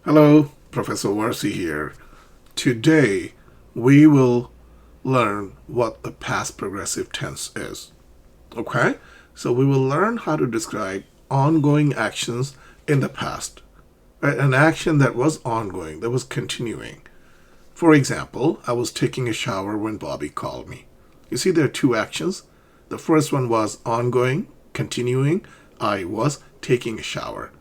Hello, Professor Warsi here. Today we will learn what the past progressive tense is. Okay? So we will learn how to describe ongoing actions in the past. Right? An action that was ongoing, that was continuing. For example, I was taking a shower when Bobby called me. You see, there are two actions. The first one was ongoing, continuing. I was taking a shower.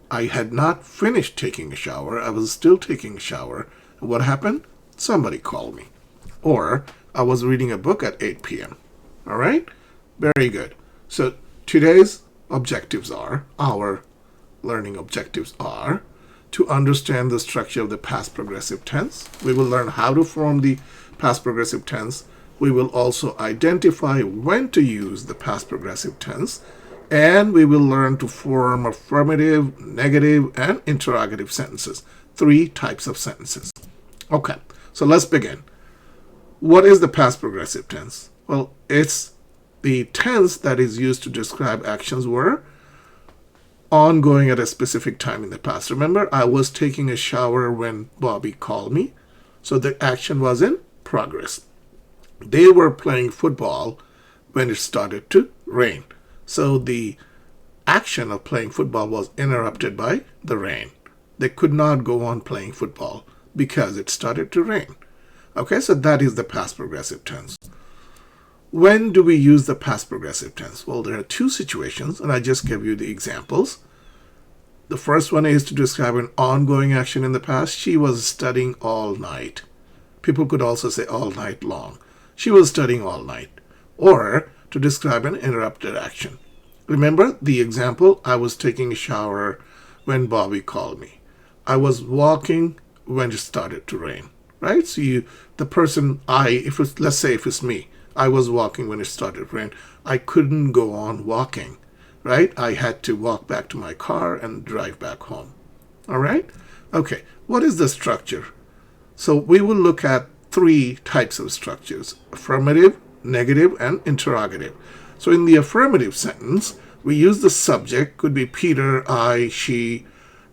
I had not finished taking a shower. I was still taking a shower. What happened? Somebody called me. Or I was reading a book at 8 p.m. All right? Very good. So today's objectives are, our learning objectives are, to understand the structure of the past progressive tense. We will learn how to form the past progressive tense. We will also identify when to use the past progressive tense. And we will learn to form affirmative, negative, and interrogative sentences. 3 types of sentences. Okay, so let's begin. What is the past progressive tense? Well, it's the tense that is used to describe actions were ongoing at a specific time in the past. Remember, I was taking a shower when Bobby called me. So the action was in progress. They were playing football when it started to rain. So the action of playing football was interrupted by the rain. They could not go on playing football because it started to rain. Okay, so that is the past progressive tense. When do we use the past progressive tense? Well, there are 2 situations, and I just gave you the examples. The first one is to describe an ongoing action in the past. She was studying all night. People could also say all night long. She was studying all night. Or to describe an interrupted action. Remember the example, I was taking a shower when Bobby called me. I was walking when it started to rain, right? So the person, let's say if it's me, I was walking when it started to rain. I couldn't go on walking, right? I had to walk back to my car and drive back home. All right? Okay, what is the structure? So we will look at 3 types of structures: affirmative, negative, and interrogative. So in the affirmative sentence, we use the subject, could be Peter, I, she,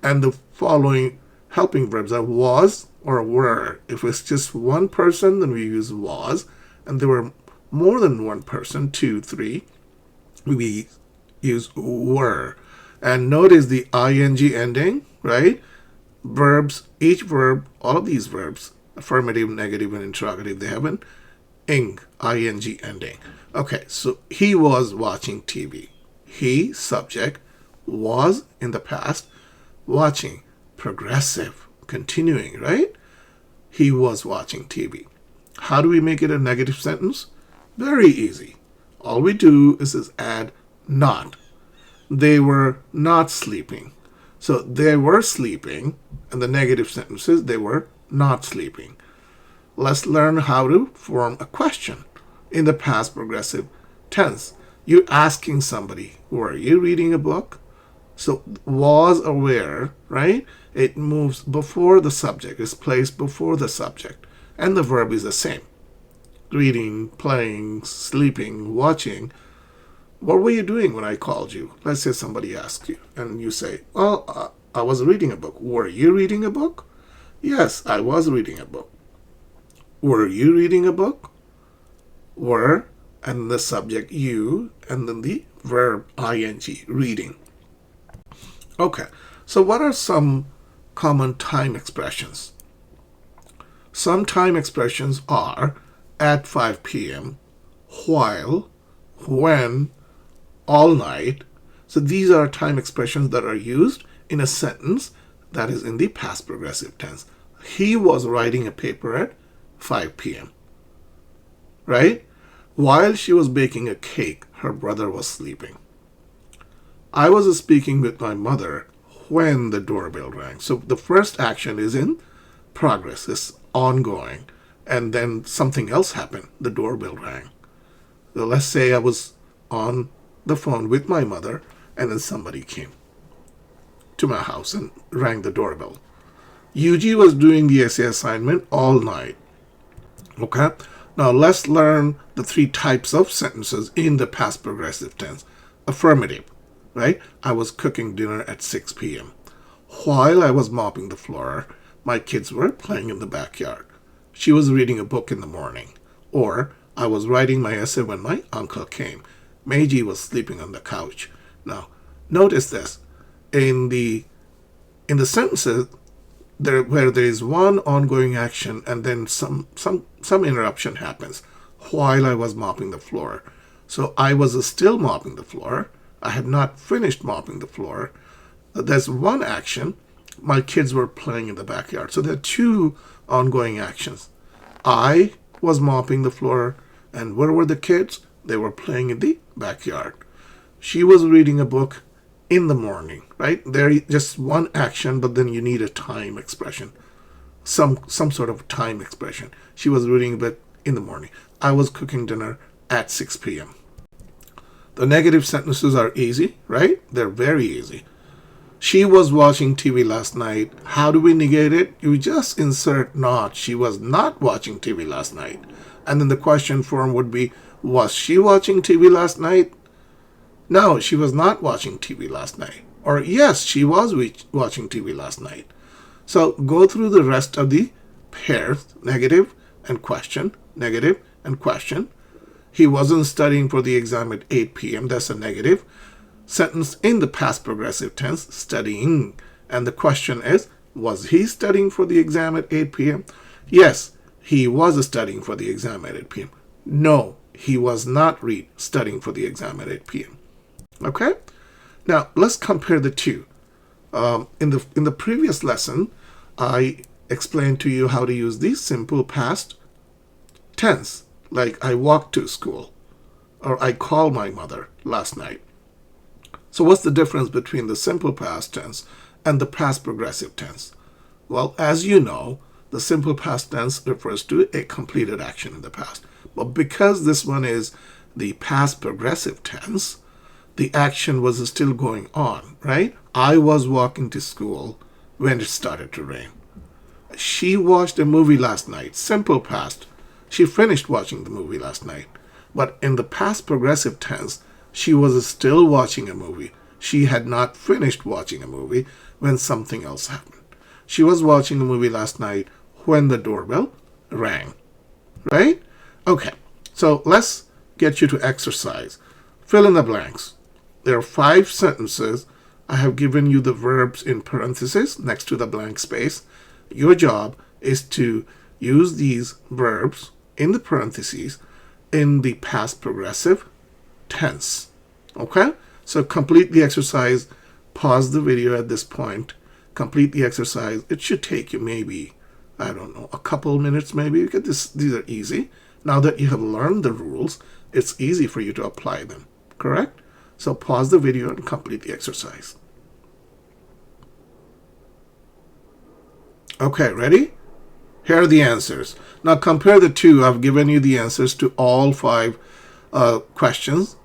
and the following helping verbs are was or were. If it's just one person, then we use was, and there were more than one person, 2, 3, we use were. And notice the ing ending, right? Verbs, each verb, all of these verbs, affirmative, negative, and interrogative, they have an ing ending. Okay, so he was watching TV. He, subject, was in the past, watching, progressive, continuing, right? He was watching TV. How do we make it a negative sentence? Very easy. All we do is add not. They were not sleeping. So they were sleeping, and the negative sentence is they were not sleeping. Let's learn how to form a question in the past progressive tense. You're asking somebody, were you reading a book? So was or were, right? It moves before the subject, is placed before the subject, and the verb is the same. Reading, playing, sleeping, watching. What were you doing when I called you? Let's say somebody asks you, and you say, well, I was reading a book. Were you reading a book? Yes, I was reading a book. Were you reading a book? Were, and the subject you, and then the verb ing, reading. Okay, so what are some common time expressions? Some time expressions are at 5 p.m., while, when, all night. So these are time expressions that are used in a sentence that is in the past progressive tense. He was writing a paper at 5 p.m. Right? While she was baking a cake, her brother was sleeping. I was speaking with my mother when the doorbell rang. So the first action is in progress, it's ongoing. And then something else happened. The doorbell rang. So let's say I was on the phone with my mother, and then somebody came to my house and rang the doorbell. Yuji was doing the essay assignment all night. Okay? Now let's learn the 3 types of sentences in the past progressive tense. Affirmative, right? I was cooking dinner at 6 p.m. While I was mopping the floor, my kids were playing in the backyard. She was reading a book in the morning. Or I was writing my essay when my uncle came. Meiji was sleeping on the couch. Now, notice this. In the sentences where there is one ongoing action and then some interruption happens while I was mopping the floor. So I was still mopping the floor. I had not finished mopping the floor. There's one action. My kids were playing in the backyard. So there are two ongoing actions. I was mopping the floor, and where were the kids? They were playing in the backyard. She was reading a book in the morning, right? There just one action, but then you need a time expression, some sort of time expression. She was reading a book in the morning. I was cooking dinner at 6 p.m. The negative sentences are easy, right? They're very easy. She was watching TV last night. How do we negate it? You just insert not. She was not watching TV last night. And then the question form would be, was she watching TV last night? No, she was not watching TV last night. Or yes, she was watching TV last night. So go through the rest of the pairs, negative and question, negative and question. He wasn't studying for the exam at 8 p.m. That's a negative. Sentence in the past progressive tense, studying. And the question is, was he studying for the exam at 8 p.m.? Yes, he was studying for the exam at 8 p.m. No, he was not studying for the exam at 8 p.m. Okay? Now, let's compare the two. In the previous lesson, I explained to you how to use the simple past tense, like I walked to school, or I called my mother last night. So what's the difference between the simple past tense and the past progressive tense? Well, as you know, the simple past tense refers to a completed action in the past. But because this one is the past progressive tense, the action was still going on, right? I was walking to school when it started to rain. She watched a movie last night. Simple past. She finished watching the movie last night. But in the past progressive tense, she was still watching a movie. She had not finished watching a movie when something else happened. She was watching a movie last night when the doorbell rang, right? Okay, so let's get you to exercise. Fill in the blanks. There are 5 sentences. I have given you the verbs in parentheses next to the blank space. Your job is to use these verbs in the parentheses in the past progressive tense. Okay? So complete the exercise. Pause the video at this point. Complete the exercise. It should take you maybe, I don't know, a couple minutes maybe. Because these are easy. Now that you have learned the rules, it's easy for you to apply them. Correct? So pause the video and complete the exercise. Okay, ready? Here are the answers. Now compare the two. I've given you the answers to all 5 questions.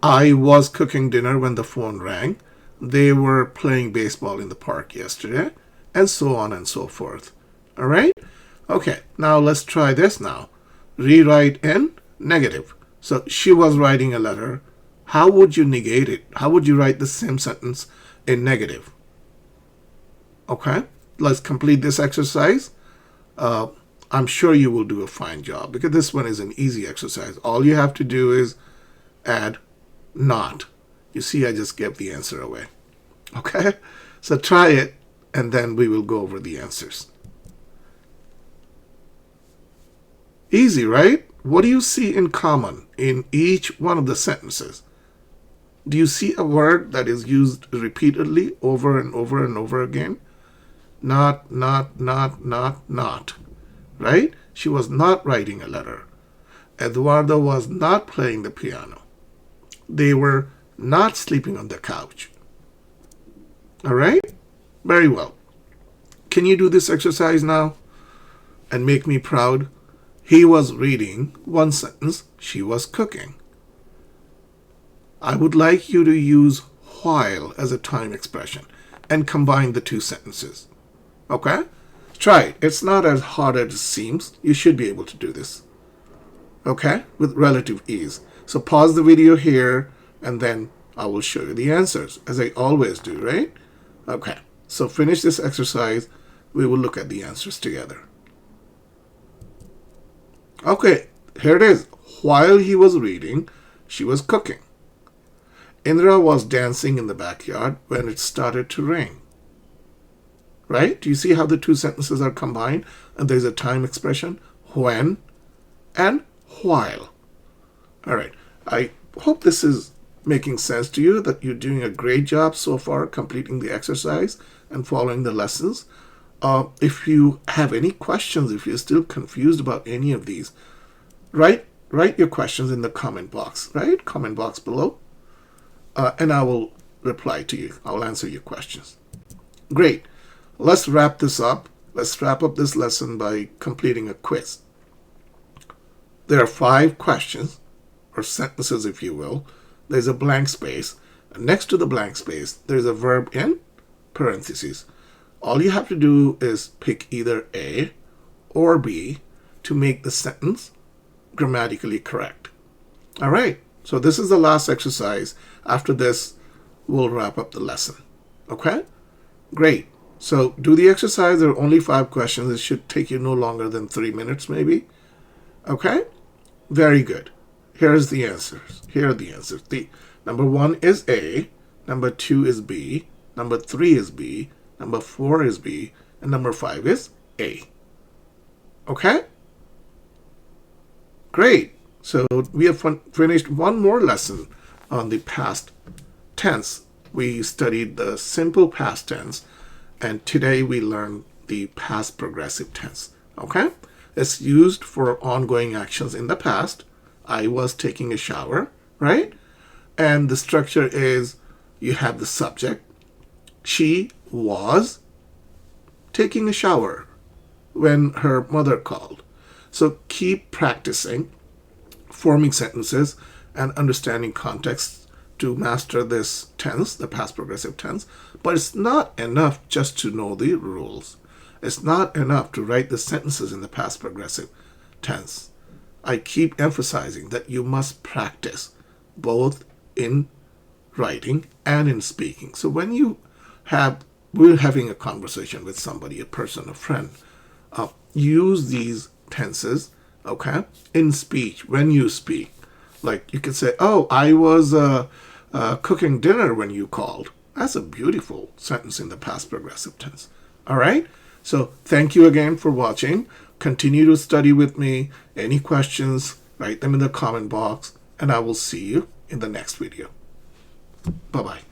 I was cooking dinner when the phone rang. They were playing baseball in the park yesterday. And so on and so forth. All right? Okay, now let's try this now. Rewrite in negative. So she was writing a letter. How would you negate it? How would you write the same sentence in negative? Okay, let's complete this exercise. I'm sure you will do a fine job because this one is an easy exercise. All you have to do is add not. You see, I just gave the answer away. Okay, so try it and then we will go over the answers. Easy, right? What do you see in common in each one of the sentences? Do you see a word that is used repeatedly over and over and over again? Not, right? She was not writing a letter. Eduardo was not playing the piano. They were not sleeping on the couch. All right? Very well. Can you do this exercise now and make me proud? He was reading one sentence. She was cooking. I would like you to use while as a time expression and combine the two sentences. Okay? Try it. It's not as hard as it seems. You should be able to do this. Okay? With relative ease. So pause the video here and then I will show you the answers as I always do, right? Okay. So finish this exercise. We will look at the answers together. Okay, here it is. While he was reading, she was cooking. Indra was dancing in the backyard when it started to rain. Right? Do you see how the two sentences are combined? And there's a time expression, when and while. All right. I hope this is making sense to you, that you're doing a great job so far completing the exercise and following the lessons. If you have any questions, if you're still confused about any of these, write your questions in the comment box, right? Comment box below. And I will reply to you. I'll answer your questions. Great. Let's wrap this up. Let's wrap up this lesson by completing a quiz. There are 5 questions, or sentences if you will. There's a blank space. And next to the blank space, there's a verb in parentheses. All you have to do is pick either A or B to make the sentence grammatically correct. All right. So this is the last exercise. After this, we'll wrap up the lesson. Okay? Great. So do the exercise. There are only 5 questions. It should take you no longer than 3 minutes maybe. Okay? Very good. Here's the answers. Here are the answers. Number 1 is A. Number 2 is B. Number 3 is B. Number 4 is B. And number 5 is A. Okay? Great. So we have finished one more lesson on the past tense. We studied the simple past tense. And today we learn the past progressive tense. Okay? It's used for ongoing actions in the past. I was taking a shower, right? And the structure is you have the subject. She was taking a shower when her mother called. So keep practicing forming sentences and understanding context to master this tense, the past progressive tense. But it's not enough just to know the rules. It's not enough to write the sentences in the past progressive tense. I keep emphasizing that you must practice both in writing and in speaking. So when we're having a conversation with somebody, a person, a friend, use these tenses, okay, in speech when you speak. Like you can say, oh, I was cooking dinner when you called. That's a beautiful sentence in the past progressive tense. All right? So thank you again for watching. Continue to study with me. Any questions, write them in the comment box, and I will see you in the next video. Bye-bye.